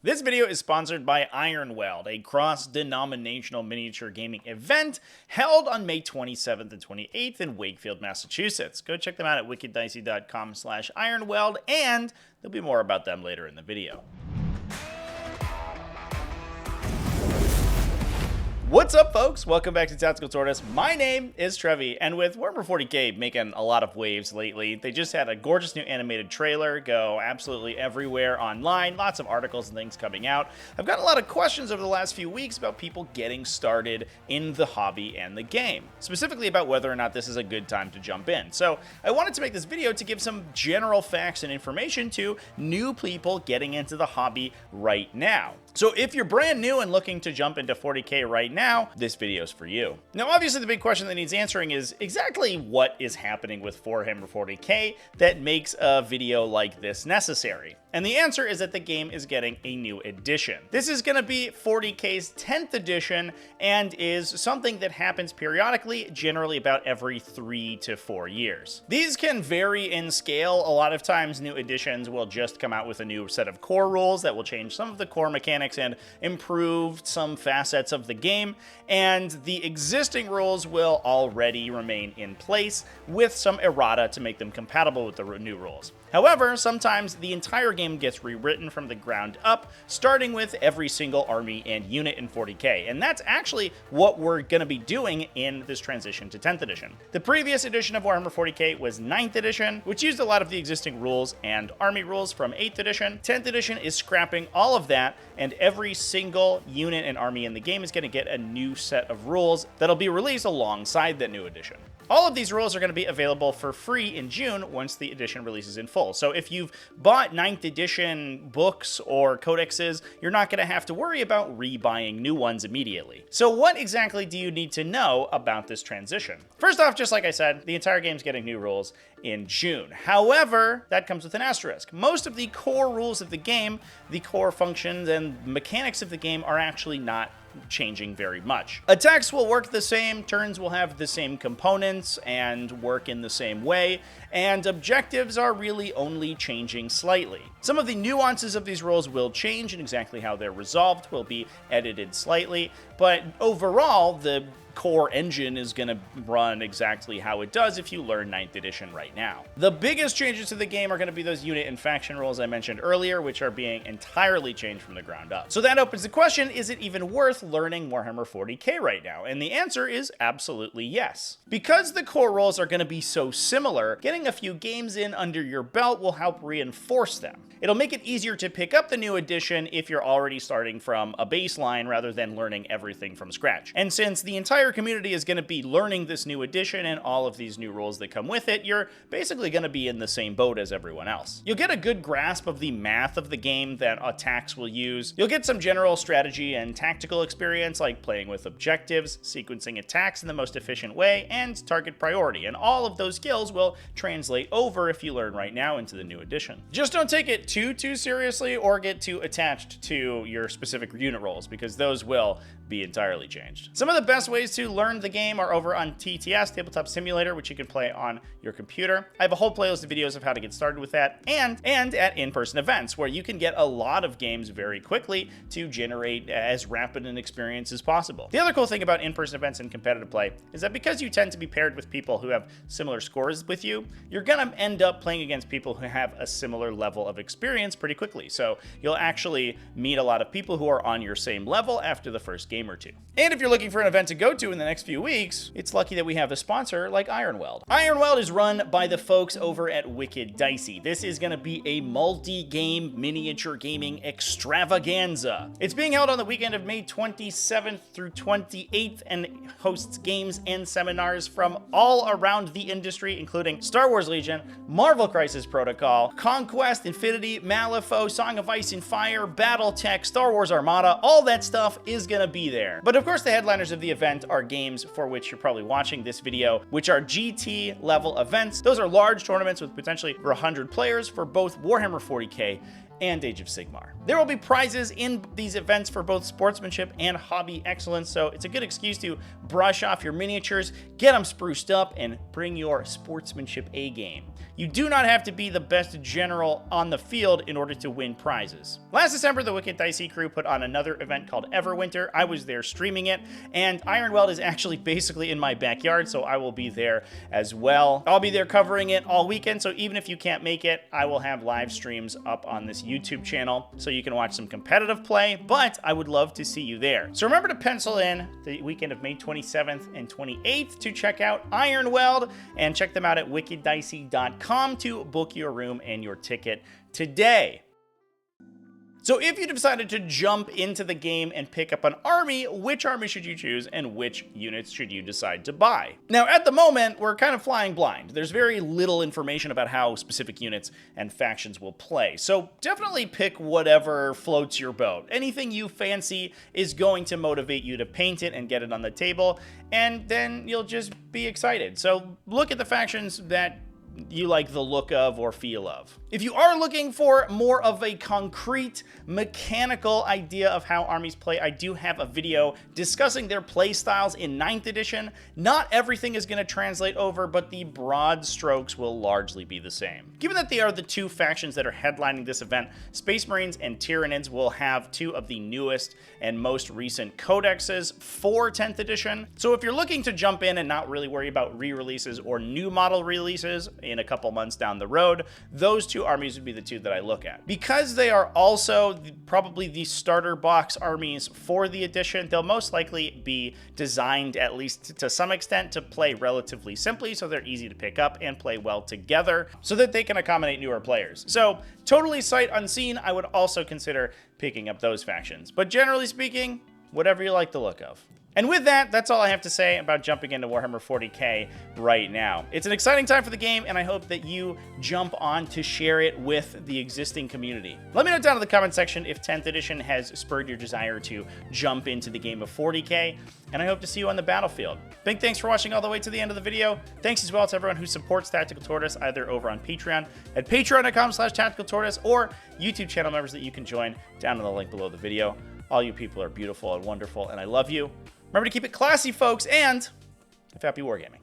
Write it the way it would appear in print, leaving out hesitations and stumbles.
This video is sponsored by Ironweld, a cross-denominational miniature gaming event held on May 27th and 28th in Wakefield, Massachusetts. Go check them out at wickeddicey.com/ironweld, and there'll be more about them later in the video. What's up, folks? Welcome back to TacticalTortoise. My name is Trevi, and with Warhammer 40k making a lot of waves lately, they just had a gorgeous new animated trailer go absolutely everywhere online, lots of articles and things coming out. I've gotten a lot of questions over the last few weeks about people getting started in the hobby and the game, specifically about whether or not this is a good time to jump in. So I wanted to make this video to give some general facts and information to new people getting into the hobby right now. So if you're brand new and looking to jump into 40k right now, this video is for you. Now, obviously, the big question that needs answering is exactly what is happening with Warhammer 40k that makes a video like this necessary. And the answer is that the game is getting a new edition. This is going to be 40k's 10th edition and is something that happens periodically, generally about every 3 to 4 years. These can vary in scale. A lot of times new editions will just come out with a new set of core rules that will change some of the core mechanics and improve some facets of the game, and the existing rules will already remain in place with some errata to make them compatible with the new rules. However, sometimes the entire game gets rewritten from the ground up, starting with every single army and unit in 40k, and that's actually what we're going to be doing in this transition to 10th edition. The previous edition of Warhammer 40k was 9th edition, which used a lot of the existing rules and army rules from 8th edition. 10th edition is scrapping all of that, and every single unit and army in the game is going to get a new set of rules that'll be released alongside that new edition. All of these rules are going to be available for free in June once the edition releases in full. So if you've bought 9th edition books or codexes, you're not going to have to worry about rebuying new ones immediately. So what exactly do you need to know about this transition? First off, just like I said, the entire game's getting new rules in June. However, that comes with an asterisk. Most of the core rules of the game, the core functions and mechanics of the game are actually not changing very much. Attacks will work the same, turns will have the same components and work in the same way, and objectives are really only changing slightly. Some of the nuances of these rules will change, and exactly how they're resolved will be edited slightly, but overall, the core engine is going to run exactly how it does if you learn 9th edition right now. The biggest changes to the game are going to be those unit and faction rules I mentioned earlier, which are being entirely changed from the ground up. So that opens the question, is it even worth learning Warhammer 40k right now? And the answer is absolutely yes. Because the core rules are going to be so similar, getting a few games in under your belt will help reinforce them. It'll make it easier to pick up the new edition if you're already starting from a baseline rather than learning everything from scratch. And since the entire community is going to be learning this new edition and all of these new rules that come with it, you're basically going to be in the same boat as everyone else. You'll get a good grasp of the math of the game that attacks will use. You'll get some general strategy and tactical experience, like playing with objectives, sequencing attacks in the most efficient way, and target priority. And all of those skills will translate over if you learn right now into the new edition. Just don't take it too seriously or get too attached to your specific unit roles, because those will be entirely changed. Some of the best ways to learn the game are over on TTS, Tabletop Simulator, which you can play on your computer. I have a whole playlist of videos of how to get started with that, and at in-person events, where you can get a lot of games very quickly to generate as rapid an experience as possible. The other cool thing about in-person events and competitive play is that because you tend to be paired with people who have similar scores with you, you're gonna end up playing against people who have a similar level of experience pretty quickly. So you'll actually meet a lot of people who are on your same level after the first game or two. And if you're looking for an event to go to in the next few weeks, it's lucky that we have a sponsor like Ironweld. Ironweld is run by the folks over at Wicked Dicey. This is going to be a multi-game miniature gaming extravaganza. It's being held on the weekend of May 27th through 28th and hosts games and seminars from all around the industry, including Star Wars Legion, Marvel Crisis Protocol, Conquest, Infinity, Malifaux, Song of Ice and Fire, Battletech, Star Wars Armada. All that stuff is going to be there. But of course, the headliners of the event are games for which you're probably watching this video, which are GT level events. Those are large tournaments with potentially over 100 players for both Warhammer 40k and Age of Sigmar. There will be prizes in these events for both sportsmanship and hobby excellence, so it's a good excuse to brush off your miniatures, get them spruced up, and bring your sportsmanship A game. you do not have to be the best general on the field in order to win prizes. Last December, the Wicked Dicey crew put on another event called Everwinter. I was there streaming it, and Ironweld is actually basically in my backyard, so I will be there as well. I'll be there covering it all weekend, so even if you can't make it, I will have live streams up on this YouTube channel so you can watch some competitive play, but I would love to see you there. So remember to pencil in the weekend of May 27th and 28th to check out Ironweld, and check them out at wickeddicey.com to book your room and your ticket today. So if you decided to jump into the game and pick up an army, which army should you choose and which units should you decide to buy? Now, at the moment, we're kind of flying blind. There's very little information about how specific units and factions will play. So definitely pick whatever floats your boat. Anything you fancy is going to motivate you to paint it and get it on the table, and then you'll just be excited. So look at the factions that you like the look of or feel of. If you are looking for more of a concrete mechanical idea of how armies play, I do have a video discussing their play styles in 9th edition. Not everything is going to translate over, but the broad strokes will largely be the same. Given that they are the two factions that are headlining this event, Space Marines and Tyranids will have two of the newest and most recent codexes for 10th edition. So if you're looking to jump in and not really worry about re-releases or new model releases in a couple months down the road, those two armies would be the two that I look at. Because they are also probably the starter box armies for the edition, they'll most likely be designed, at least to some extent, to play relatively simply, so they're easy to pick up and play well together so that they can accommodate newer players. So totally sight unseen, I would also consider picking up those factions. But generally speaking, whatever you like the look of. And with that, that's all I have to say about jumping into Warhammer 40k right now. It's an exciting time for the game, and I hope that you jump on to share it with the existing community. Let me know down in the comment section if 10th edition has spurred your desire to jump into the game of 40k, and I hope to see you on the battlefield. Big thanks for watching all the way to the end of the video. Thanks as well to everyone who supports Tactical Tortoise, either over on Patreon at patreon.com/tacticaltortoise, or YouTube channel members that you can join down in the link below the video. All you people are beautiful and wonderful, and I love you. Remember to keep it classy, folks, and happy wargaming.